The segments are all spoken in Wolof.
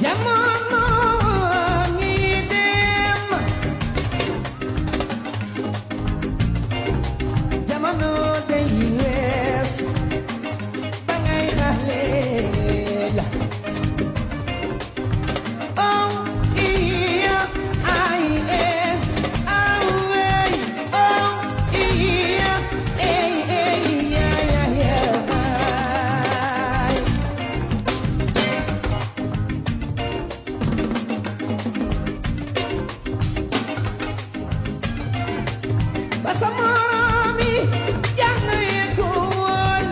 jamono ngi dem jamono day wees ba ngay xale la oh iya ay away oh iya ya ay basa mami jangan ikut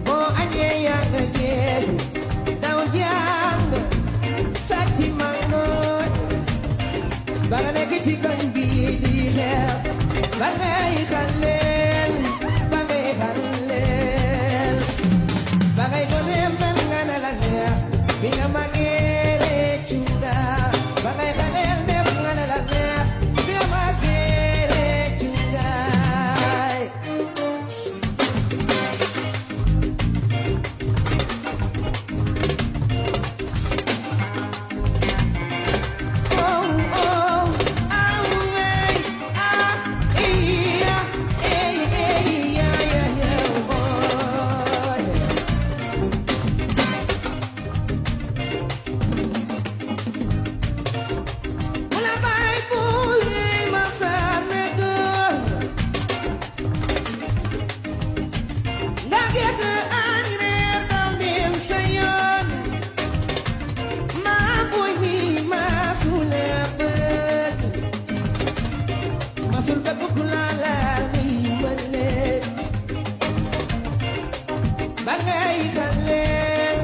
mo anye yang ngejel daun jang sati mangot bagane kichikon bidi hel bagay khalel bagay ko nemen nganalanya binamangere chuda bagay khalel dem nganalanya binamangere chuda oh oh away iya ya boy mula bay buhay masanagol Nagit ang redam din sayon Maboy mi masulapat Masulpat ko kulala ni balik Bagay kalel